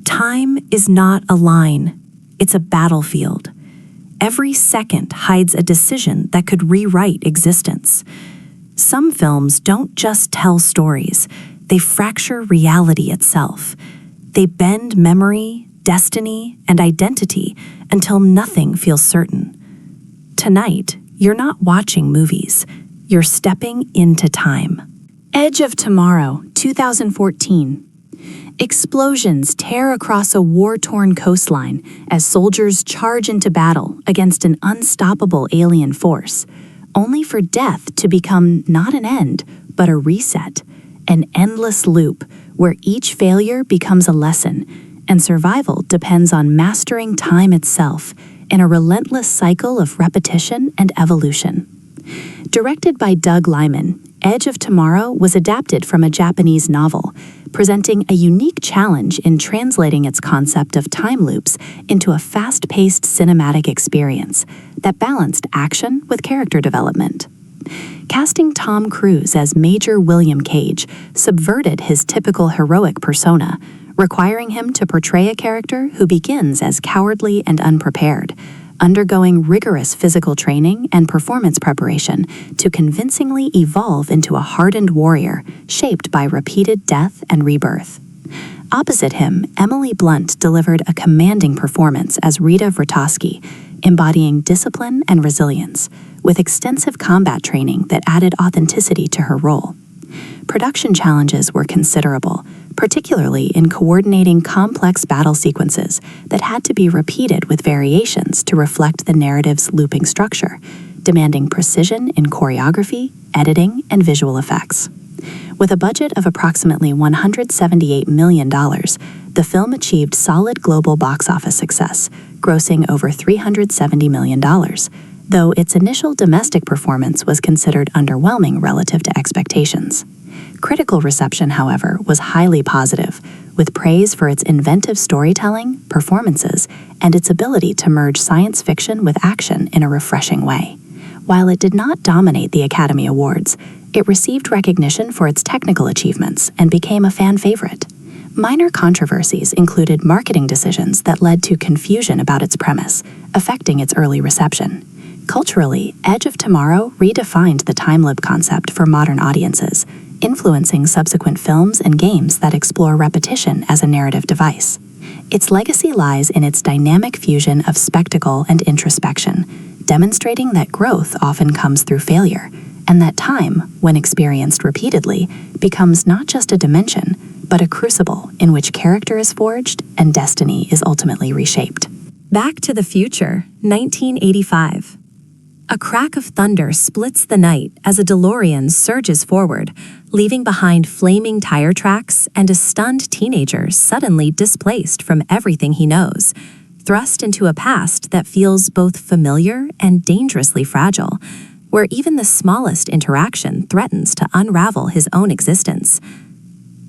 Time is not a line, it's a battlefield. Every second hides a decision that could rewrite existence. Some films don't just tell stories, they fracture reality itself. They bend memory, destiny, and identity until nothing feels certain. Tonight, you're not watching movies, you're stepping into time. Edge of Tomorrow, 2014. Explosions tear across a war-torn coastline as soldiers charge into battle against an unstoppable alien force, only for death to become not an end, but a reset, an endless loop where each failure becomes a lesson, and survival depends on mastering time itself in a relentless cycle of repetition and evolution. Directed by Doug Liman, Edge of Tomorrow was adapted from a Japanese novel, presenting a unique challenge in translating its concept of time loops into a fast-paced cinematic experience that balanced action with character development. Casting Tom Cruise as Major William Cage subverted his typical heroic persona, requiring him to portray a character who begins as cowardly and unprepared, undergoing rigorous physical training and performance preparation to convincingly evolve into a hardened warrior shaped by repeated death and rebirth. Opposite him, Emily Blunt delivered a commanding performance as Rita Vratoski, embodying discipline and resilience, with extensive combat training that added authenticity to her role. Production challenges were considerable, particularly in coordinating complex battle sequences that had to be repeated with variations to reflect the narrative's looping structure, demanding precision in choreography, editing, and visual effects. With a budget of approximately $178 million, the film achieved solid global box office success, grossing over $370 million, though its initial domestic performance was considered underwhelming relative to expectations. Critical reception, however, was highly positive, with praise for its inventive storytelling, performances, and its ability to merge science fiction with action in a refreshing way. While it did not dominate the Academy Awards, it received recognition for its technical achievements and became a fan favorite. Minor controversies included marketing decisions that led to confusion about its premise, affecting its early reception. Culturally, Edge of Tomorrow redefined the time loop concept for modern audiences, influencing subsequent films and games that explore repetition as a narrative device. Its legacy lies in its dynamic fusion of spectacle and introspection, demonstrating that growth often comes through failure, and that time, when experienced repeatedly, becomes not just a dimension, but a crucible in which character is forged and destiny is ultimately reshaped. Back to the Future, 1985. A crack of thunder splits the night as a DeLorean surges forward, leaving behind flaming tire tracks and a stunned teenager suddenly displaced from everything he knows, thrust into a past that feels both familiar and dangerously fragile, where even the smallest interaction threatens to unravel his own existence.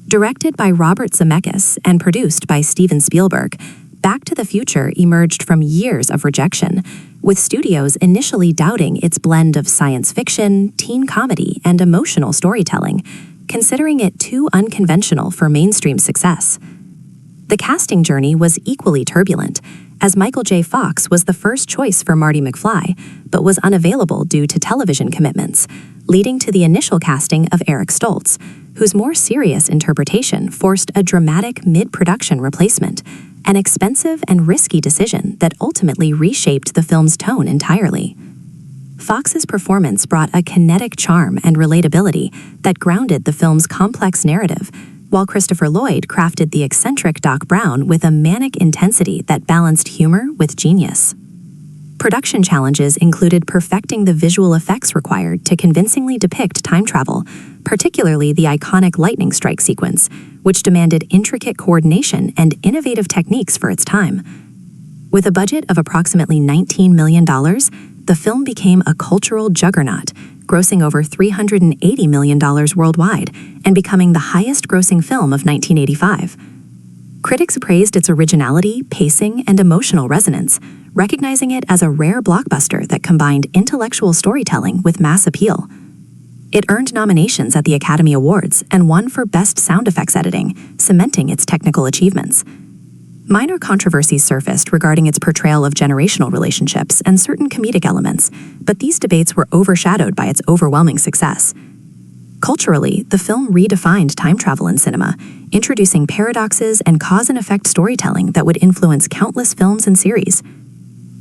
Directed by Robert Zemeckis and produced by Steven Spielberg, Back to the Future emerged from years of rejection, with studios initially doubting its blend of science fiction, teen comedy, and emotional storytelling, considering it too unconventional for mainstream success. The casting journey was equally turbulent, as Michael J. Fox was the first choice for Marty McFly, but was unavailable due to television commitments, leading to the initial casting of Eric Stoltz, whose more serious interpretation forced a dramatic mid-production replacement, an expensive and risky decision that ultimately reshaped the film's tone entirely. Fox's performance brought a kinetic charm and relatability that grounded the film's complex narrative, while Christopher Lloyd crafted the eccentric Doc Brown with a manic intensity that balanced humor with genius. Production challenges included perfecting the visual effects required to convincingly depict time travel, particularly the iconic lightning strike sequence, which demanded intricate coordination and innovative techniques for its time. With a budget of approximately $19 million, the film became a cultural juggernaut, grossing over $380 million worldwide and becoming the highest-grossing film of 1985. Critics praised its originality, pacing, and emotional resonance, recognizing it as a rare blockbuster that combined intellectual storytelling with mass appeal. It earned nominations at the Academy Awards and won for Best Sound Effects Editing, cementing its technical achievements. Minor controversies surfaced regarding its portrayal of generational relationships and certain comedic elements, but these debates were overshadowed by its overwhelming success. Culturally, the film redefined time travel in cinema, introducing paradoxes and cause-and-effect storytelling that would influence countless films and series.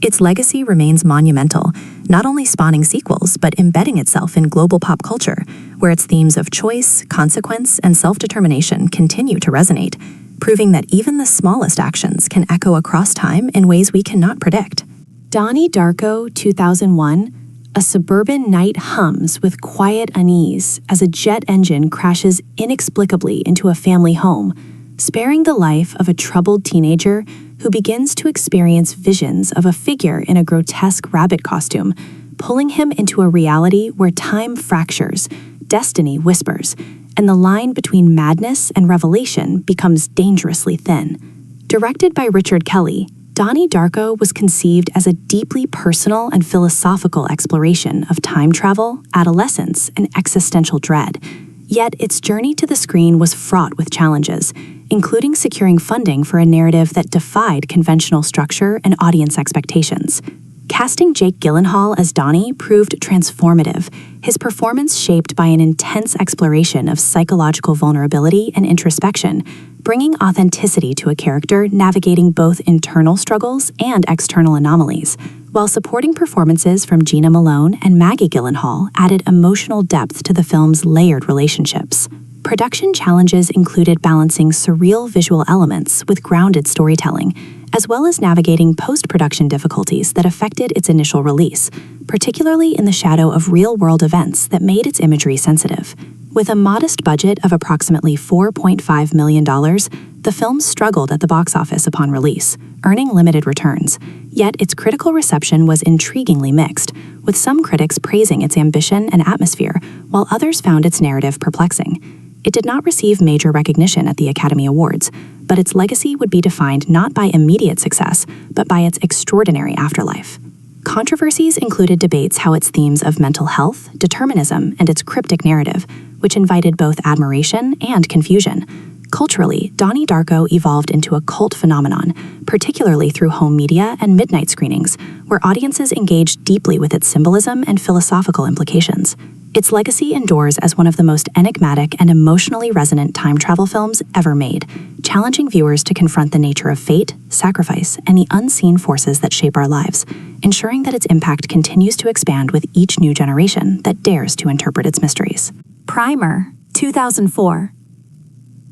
Its legacy remains monumental, not only spawning sequels but embedding itself in global pop culture, where its themes of choice, consequence, and self-determination continue to resonate, proving that even the smallest actions can echo across time in ways we cannot predict. Donnie Darko, 2001. A suburban night hums with quiet unease as a jet engine crashes inexplicably into a family home, sparing the life of a troubled teenager who begins to experience visions of a figure in a grotesque rabbit costume, pulling him into a reality where time fractures, destiny whispers, and the line between madness and revelation becomes dangerously thin. Directed by Richard Kelly, Donnie Darko was conceived as a deeply personal and philosophical exploration of time travel, adolescence, and existential dread. Yet its journey to the screen was fraught with challenges, including securing funding for a narrative that defied conventional structure and audience expectations. Casting Jake Gyllenhaal as Donnie proved transformative, his performance shaped by an intense exploration of psychological vulnerability and introspection, bringing authenticity to a character navigating both internal struggles and external anomalies, while supporting performances from Gina Malone and Maggie Gyllenhaal added emotional depth to the film's layered relationships. Production challenges included balancing surreal visual elements with grounded storytelling, as well as navigating post-production difficulties that affected its initial release, particularly in the shadow of real-world events that made its imagery sensitive. With a modest budget of approximately $4.5 million, the film struggled at the box office upon release, earning limited returns. Yet its critical reception was intriguingly mixed, with some critics praising its ambition and atmosphere, while others found its narrative perplexing. It did not receive major recognition at the Academy Awards, but its legacy would be defined not by immediate success, but by its extraordinary afterlife. Controversies included debates how its themes of mental health, determinism, and its cryptic narrative, which invited both admiration and confusion. Culturally, Donnie Darko evolved into a cult phenomenon, particularly through home media and midnight screenings, where audiences engaged deeply with its symbolism and philosophical implications. Its legacy endures as one of the most enigmatic and emotionally resonant time travel films ever made, challenging viewers to confront the nature of fate, sacrifice, and the unseen forces that shape our lives, ensuring that its impact continues to expand with each new generation that dares to interpret its mysteries. Primer, 2004.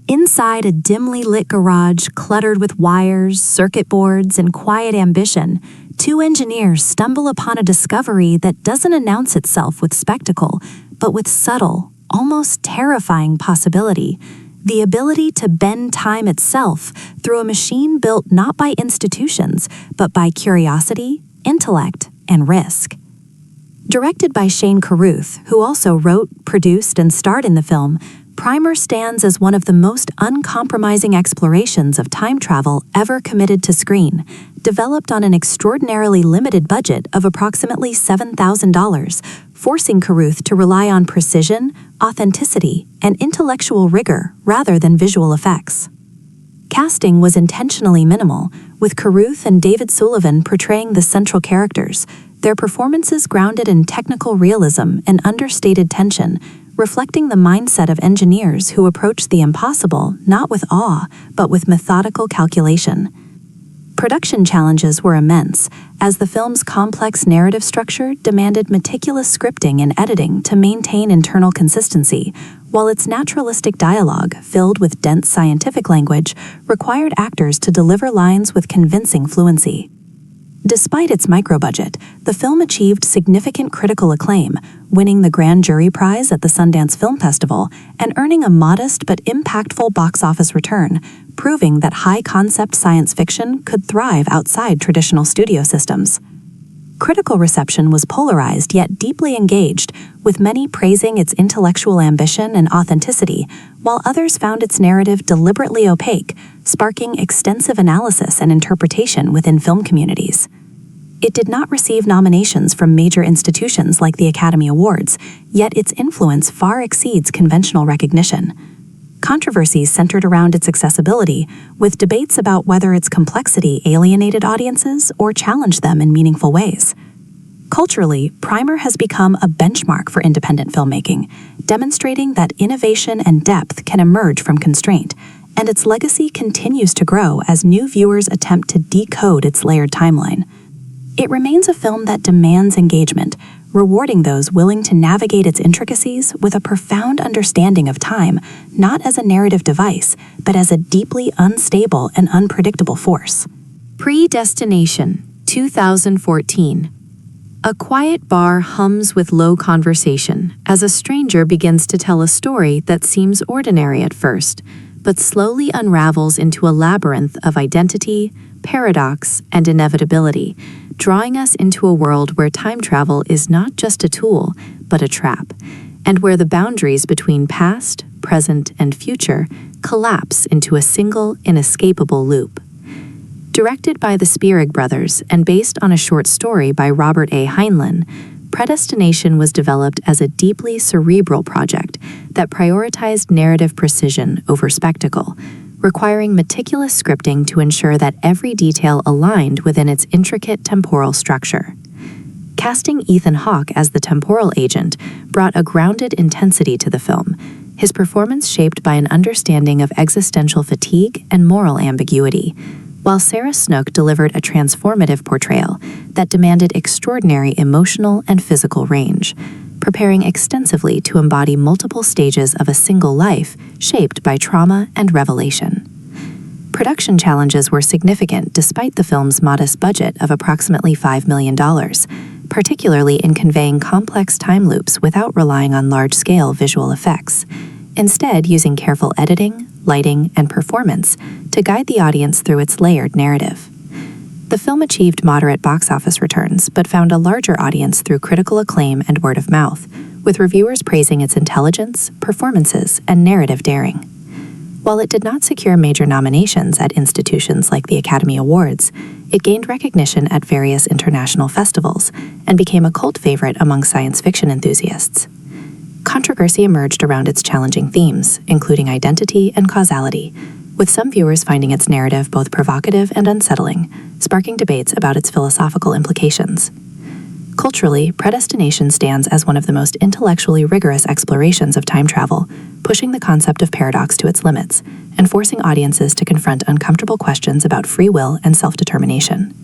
Inside a dimly lit garage cluttered with wires, circuit boards, and quiet ambition, two engineers stumble upon a discovery that doesn't announce itself with spectacle, but with subtle, almost terrifying possibility: the ability to bend time itself through a machine built not by institutions, but by curiosity, intellect, and risk. Directed by Shane Carruth, who also wrote, produced, and starred in the film, Primer stands as one of the most uncompromising explorations of time travel ever committed to screen, developed on an extraordinarily limited budget of approximately $7,000, forcing Carruth to rely on precision, authenticity, and intellectual rigor rather than visual effects. Casting was intentionally minimal, with Carruth and David Sullivan portraying the central characters, their performances grounded in technical realism and understated tension, reflecting the mindset of engineers who approach the impossible not with awe, but with methodical calculation. Production challenges were immense, as the film's complex narrative structure demanded meticulous scripting and editing to maintain internal consistency, while its naturalistic dialogue, filled with dense scientific language, required actors to deliver lines with convincing fluency. Despite its micro-budget, the film achieved significant critical acclaim, winning the Grand Jury Prize at the Sundance Film Festival and earning a modest but impactful box office return, proving that high-concept science fiction could thrive outside traditional studio systems. Critical reception was polarized yet deeply engaged, with many praising its intellectual ambition and authenticity, while others found its narrative deliberately opaque, sparking extensive analysis and interpretation within film communities. It did not receive nominations from major institutions like the Academy Awards, yet its influence far exceeds conventional recognition. Controversies centered around its accessibility, with debates about whether its complexity alienated audiences or challenged them in meaningful ways. Culturally, Primer has become a benchmark for independent filmmaking, demonstrating that innovation and depth can emerge from constraint, and its legacy continues to grow as new viewers attempt to decode its layered timeline. It remains a film that demands engagement, rewarding those willing to navigate its intricacies with a profound understanding of time, not as a narrative device, but as a deeply unstable and unpredictable force. Predestination, 2014. A quiet bar hums with low conversation as a stranger begins to tell a story that seems ordinary at first, but slowly unravels into a labyrinth of identity, paradox, and inevitability, drawing us into a world where time travel is not just a tool, but a trap, and where the boundaries between past, present, and future collapse into a single, inescapable loop. Directed by the Spierig brothers and based on a short story by Robert A. Heinlein, Predestination was developed as a deeply cerebral project that prioritized narrative precision over spectacle, requiring meticulous scripting to ensure that every detail aligned within its intricate temporal structure. Casting Ethan Hawke as the temporal agent brought a grounded intensity to the film, his performance shaped by an understanding of existential fatigue and moral ambiguity, while Sarah Snook delivered a transformative portrayal that demanded extraordinary emotional and physical range, preparing extensively to embody multiple stages of a single life shaped by trauma and revelation. Production challenges were significant despite the film's modest budget of approximately $5 million, particularly in conveying complex time loops without relying on large-scale visual effects, instead using careful editing, lighting, and performance to guide the audience through its layered narrative. The film achieved moderate box office returns, but found a larger audience through critical acclaim and word of mouth, with reviewers praising its intelligence, performances, and narrative daring. While it did not secure major nominations at institutions like the Academy Awards, it gained recognition at various international festivals and became a cult favorite among science fiction enthusiasts. Controversy emerged around its challenging themes, including identity and causality, with some viewers finding its narrative both provocative and unsettling, sparking debates about its philosophical implications. Culturally, Predestination stands as one of the most intellectually rigorous explorations of time travel, pushing the concept of paradox to its limits, and forcing audiences to confront uncomfortable questions about free will and self-determination.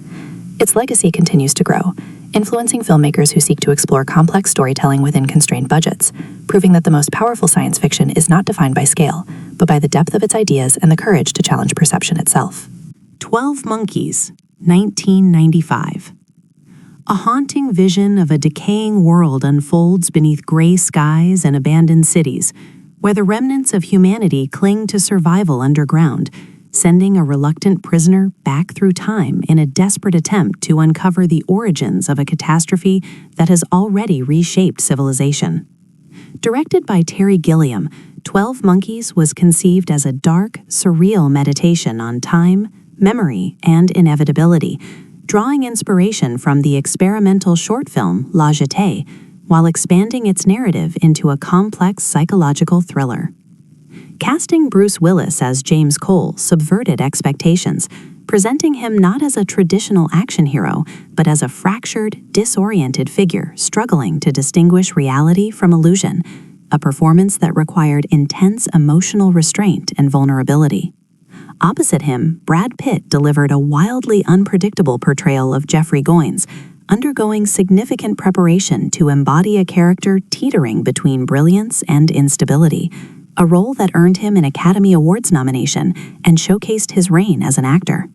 Its legacy continues to grow, influencing filmmakers who seek to explore complex storytelling within constrained budgets, proving that the most powerful science fiction is not defined by scale, but by the depth of its ideas and the courage to challenge perception itself. 12 Monkeys, 1995. A haunting vision of a decaying world unfolds beneath gray skies and abandoned cities, where the remnants of humanity cling to survival underground, sending a reluctant prisoner back through time in a desperate attempt to uncover the origins of a catastrophe that has already reshaped civilization. Directed by Terry Gilliam, 12 Monkeys was conceived as a dark, surreal meditation on time, memory, and inevitability, drawing inspiration from the experimental short film La Jetée, while expanding its narrative into a complex psychological thriller. Casting Bruce Willis as James Cole subverted expectations, presenting him not as a traditional action hero, but as a fractured, disoriented figure struggling to distinguish reality from illusion, a performance that required intense emotional restraint and vulnerability. Opposite him, Brad Pitt delivered a wildly unpredictable portrayal of Jeffrey Goins, undergoing significant preparation to embody a character teetering between brilliance and instability, a role that earned him an Academy Awards nomination and showcased his reign as an actor.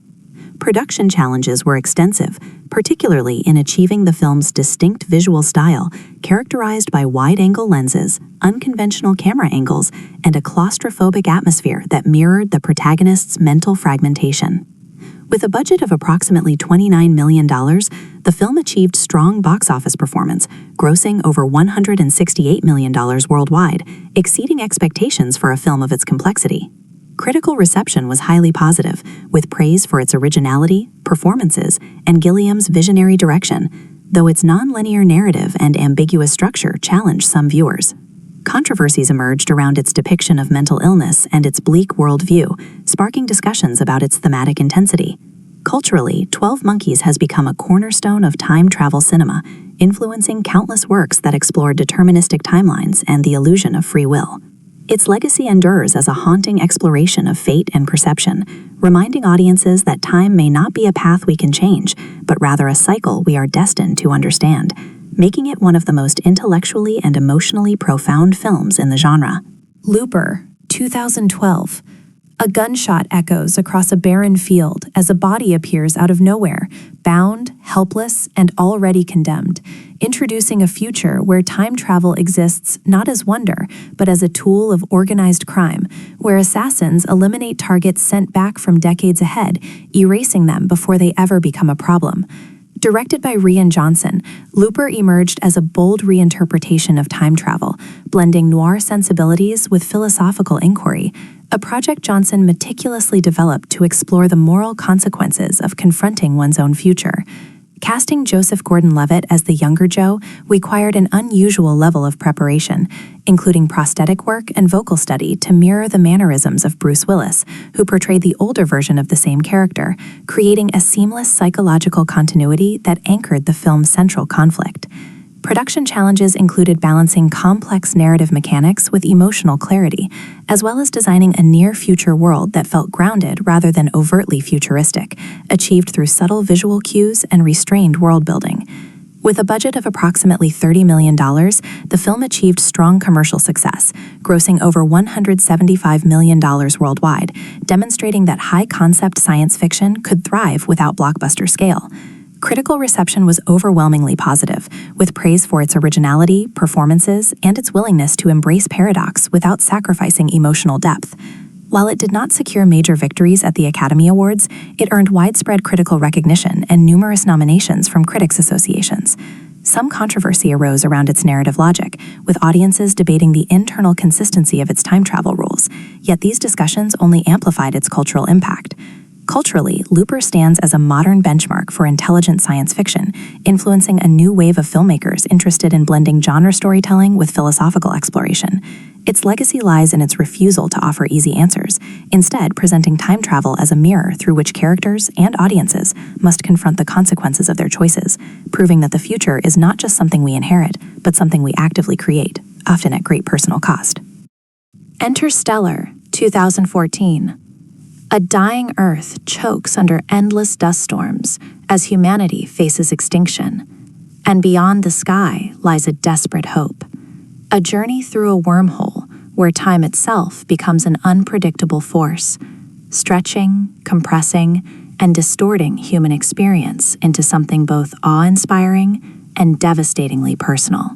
Production challenges were extensive, particularly in achieving the film's distinct visual style, characterized by wide-angle lenses, unconventional camera angles, and a claustrophobic atmosphere that mirrored the protagonist's mental fragmentation. With a budget of approximately $29 million, the film achieved strong box office performance, grossing over $168 million worldwide, exceeding expectations for a film of its complexity. Critical reception was highly positive, with praise for its originality, performances, and Gilliam's visionary direction, though its non-linear narrative and ambiguous structure challenged some viewers. Controversies emerged around its depiction of mental illness and its bleak worldview, sparking discussions about its thematic intensity. Culturally, 12 Monkeys has become a cornerstone of time travel cinema, influencing countless works that explore deterministic timelines and the illusion of free will. Its legacy endures as a haunting exploration of fate and perception, reminding audiences that time may not be a path we can change, but rather a cycle we are destined to understand, making it one of the most intellectually and emotionally profound films in the genre. Looper, 2012. A gunshot echoes across a barren field as a body appears out of nowhere, bound, helpless, and already condemned, introducing a future where time travel exists not as wonder, but as a tool of organized crime, where assassins eliminate targets sent back from decades ahead, erasing them before they ever become a problem. Directed by Rian Johnson, Looper emerged as a bold reinterpretation of time travel, blending noir sensibilities with philosophical inquiry, a project Johnson meticulously developed to explore the moral consequences of confronting one's own future. Casting Joseph Gordon-Levitt as the younger Joe required an unusual level of preparation, including prosthetic work and vocal study to mirror the mannerisms of Bruce Willis, who portrayed the older version of the same character, creating a seamless psychological continuity that anchored the film's central conflict. Production challenges included balancing complex narrative mechanics with emotional clarity, as well as designing a near-future world that felt grounded rather than overtly futuristic, achieved through subtle visual cues and restrained world-building. With a budget of approximately $30 million, the film achieved strong commercial success, grossing over $175 million worldwide, demonstrating that high-concept science fiction could thrive without blockbuster scale. Critical reception was overwhelmingly positive, with praise for its originality, performances, and its willingness to embrace paradox without sacrificing emotional depth. While it did not secure major victories at the Academy Awards, it earned widespread critical recognition and numerous nominations from critics' associations. Some controversy arose around its narrative logic, with audiences debating the internal consistency of its time travel rules, yet these discussions only amplified its cultural impact. Culturally, Looper stands as a modern benchmark for intelligent science fiction, influencing a new wave of filmmakers interested in blending genre storytelling with philosophical exploration. Its legacy lies in its refusal to offer easy answers, instead presenting time travel as a mirror through which characters and audiences must confront the consequences of their choices, proving that the future is not just something we inherit, but something we actively create, often at great personal cost. Interstellar, 2014. A dying Earth chokes under endless dust storms as humanity faces extinction. And beyond the sky lies a desperate hope. A journey through a wormhole where time itself becomes an unpredictable force, stretching, compressing, and distorting human experience into something both awe-inspiring and devastatingly personal.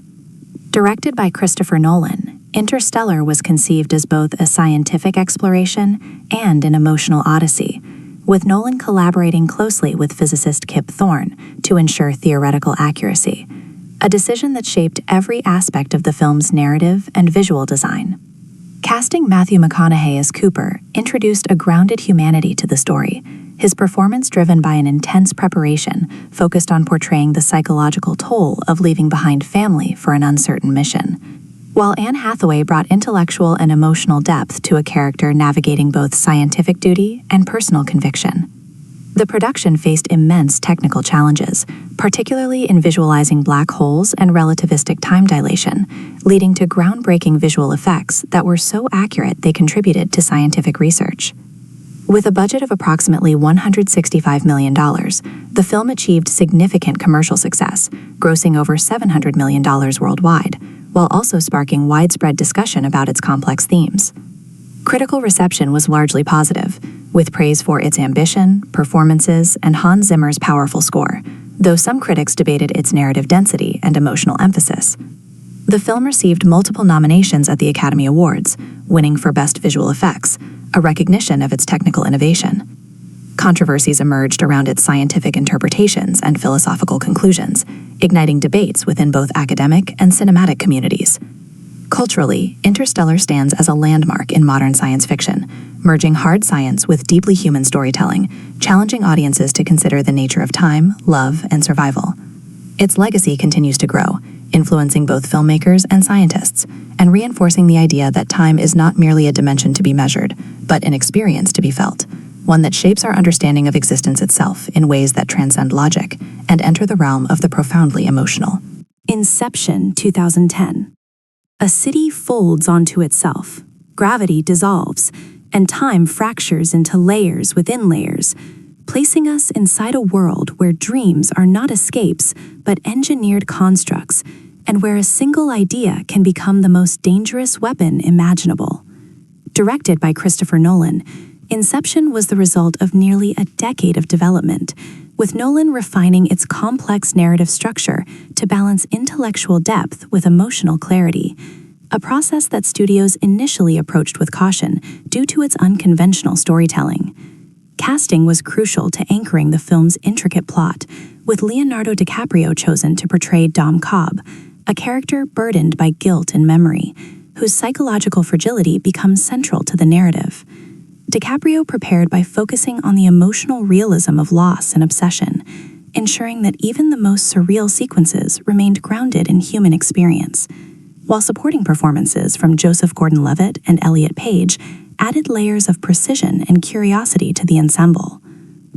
Directed by Christopher Nolan, Interstellar was conceived as both a scientific exploration and an emotional odyssey, with Nolan collaborating closely with physicist Kip Thorne to ensure theoretical accuracy, a decision that shaped every aspect of the film's narrative and visual design. Casting Matthew McConaughey as Cooper introduced a grounded humanity to the story, his performance driven by an intense preparation focused on portraying the psychological toll of leaving behind family for an uncertain mission. While Anne Hathaway brought intellectual and emotional depth to a character navigating both scientific duty and personal conviction. The production faced immense technical challenges, particularly in visualizing black holes and relativistic time dilation, leading to groundbreaking visual effects that were so accurate they contributed to scientific research. With a budget of approximately $165 million, the film achieved significant commercial success, grossing over $700 million worldwide, while also sparking widespread discussion about its complex themes. Critical reception was largely positive, with praise for its ambition, performances, and Hans Zimmer's powerful score, though some critics debated its narrative density and emotional emphasis. The film received multiple nominations at the Academy Awards, winning for Best Visual Effects, a recognition of its technical innovation. Controversies emerged around its scientific interpretations and philosophical conclusions, igniting debates within both academic and cinematic communities. Culturally, Interstellar stands as a landmark in modern science fiction, merging hard science with deeply human storytelling, challenging audiences to consider the nature of time, love, and survival. Its legacy continues to grow, influencing both filmmakers and scientists, and reinforcing the idea that time is not merely a dimension to be measured, but an experience to be felt, one that shapes our understanding of existence itself in ways that transcend logic and enter the realm of the profoundly emotional. Inception 2010. A city folds onto itself, gravity dissolves, and time fractures into layers within layers, placing us inside a world where dreams are not escapes but engineered constructs, and where a single idea can become the most dangerous weapon imaginable. Directed by Christopher Nolan, Inception was the result of nearly a decade of development, with Nolan refining its complex narrative structure to balance intellectual depth with emotional clarity, a process that studios initially approached with caution due to its unconventional storytelling. Casting was crucial to anchoring the film's intricate plot, with Leonardo DiCaprio chosen to portray Dom Cobb, a character burdened by guilt and memory, whose psychological fragility becomes central to the narrative. DiCaprio prepared by focusing on the emotional realism of loss and obsession, ensuring that even the most surreal sequences remained grounded in human experience, while supporting performances from Joseph Gordon-Levitt and Elliot Page added layers of precision and curiosity to the ensemble.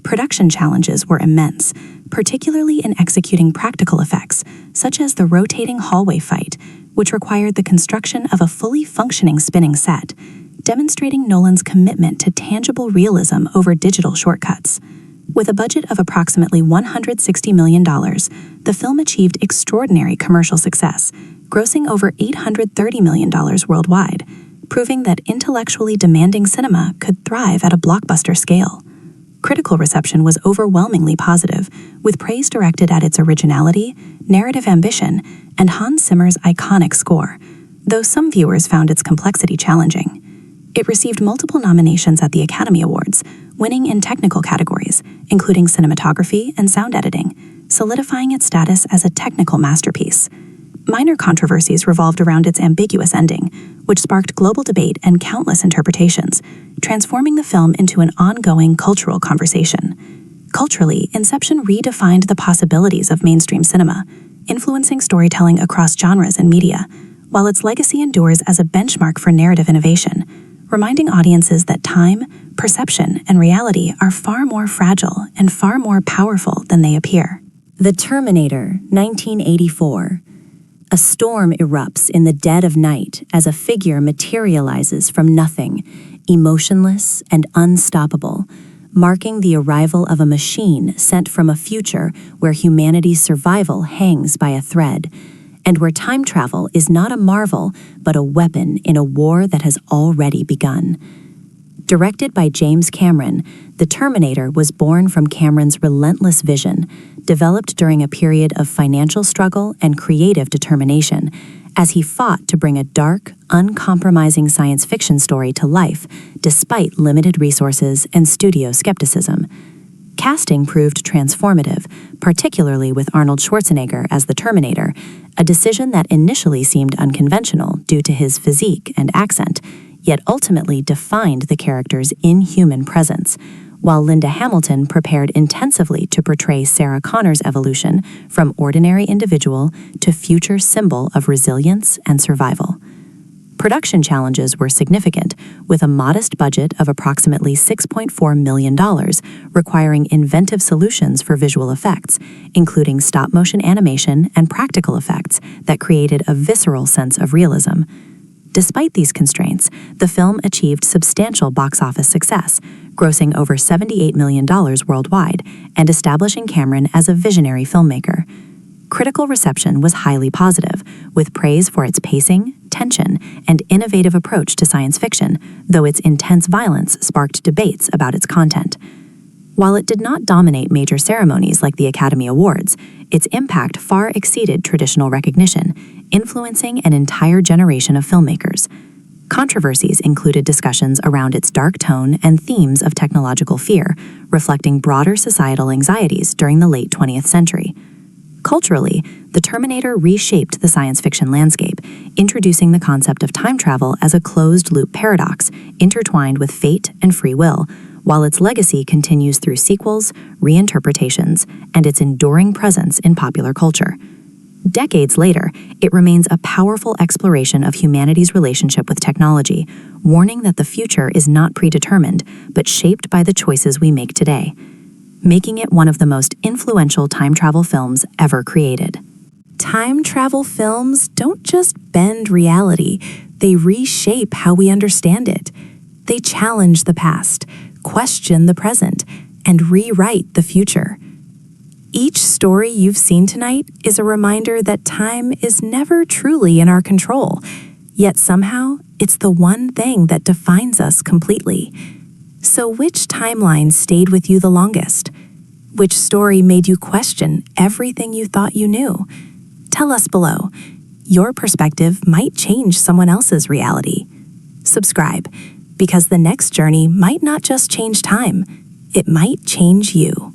Production challenges were immense, particularly in executing practical effects, such as the rotating hallway fight, which required the construction of a fully functioning spinning set, demonstrating Nolan's commitment to tangible realism over digital shortcuts. With a budget of approximately $160 million, the film achieved extraordinary commercial success, grossing over $830 million worldwide, proving that intellectually demanding cinema could thrive at a blockbuster scale. Critical reception was overwhelmingly positive, with praise directed at its originality, narrative ambition, and Hans Zimmer's iconic score, though some viewers found its complexity challenging. It received multiple nominations at the Academy Awards, winning in technical categories, including cinematography and sound editing, solidifying its status as a technical masterpiece. Minor controversies revolved around its ambiguous ending, which sparked global debate and countless interpretations, transforming the film into an ongoing cultural conversation. Culturally, Inception redefined the possibilities of mainstream cinema, influencing storytelling across genres and media, while its legacy endures as a benchmark for narrative innovation, reminding audiences that time, perception, and reality are far more fragile and far more powerful than they appear. The Terminator, 1984. A storm erupts in the dead of night as a figure materializes from nothing, emotionless and unstoppable, marking the arrival of a machine sent from a future where humanity's survival hangs by a thread, and where time travel is not a marvel but a weapon in a war that has already begun. Directed by James Cameron, The Terminator was born from Cameron's relentless vision, developed during a period of financial struggle and creative determination, as he fought to bring a dark, uncompromising science fiction story to life despite limited resources and studio skepticism. Casting proved transformative, particularly with Arnold Schwarzenegger as the Terminator, a decision that initially seemed unconventional due to his physique and accent, yet ultimately defined the character's inhuman presence, while Linda Hamilton prepared intensively to portray Sarah Connor's evolution from ordinary individual to future symbol of resilience and survival. Production challenges were significant, with a modest budget of approximately $6.4 million, requiring inventive solutions for visual effects, including stop-motion animation and practical effects that created a visceral sense of realism. Despite these constraints, the film achieved substantial box office success, grossing over $78 million worldwide and establishing Cameron as a visionary filmmaker. Critical reception was highly positive, with praise for its pacing, tension, and innovative approach to science fiction, though its intense violence sparked debates about its content. While it did not dominate major ceremonies like the Academy Awards, its impact far exceeded traditional recognition, influencing an entire generation of filmmakers. Controversies included discussions around its dark tone and themes of technological fear, reflecting broader societal anxieties during the late 20th century. Culturally, The Terminator reshaped the science fiction landscape, introducing the concept of time travel as a closed-loop paradox intertwined with fate and free will, while its legacy continues through sequels, reinterpretations, and its enduring presence in popular culture. Decades later, it remains a powerful exploration of humanity's relationship with technology, warning that the future is not predetermined, but shaped by the choices we make today, making it one of the most influential time travel films ever created. Time travel films don't just bend reality, they reshape how we understand it. They challenge the past, question the present, and rewrite the future. Each story you've seen tonight is a reminder that time is never truly in our control, yet somehow it's the one thing that defines us completely. So which timeline stayed with you the longest? Which story made you question everything you thought you knew? Tell us below. Your perspective might change someone else's reality. Subscribe, because the next journey might not just change time, it might change you.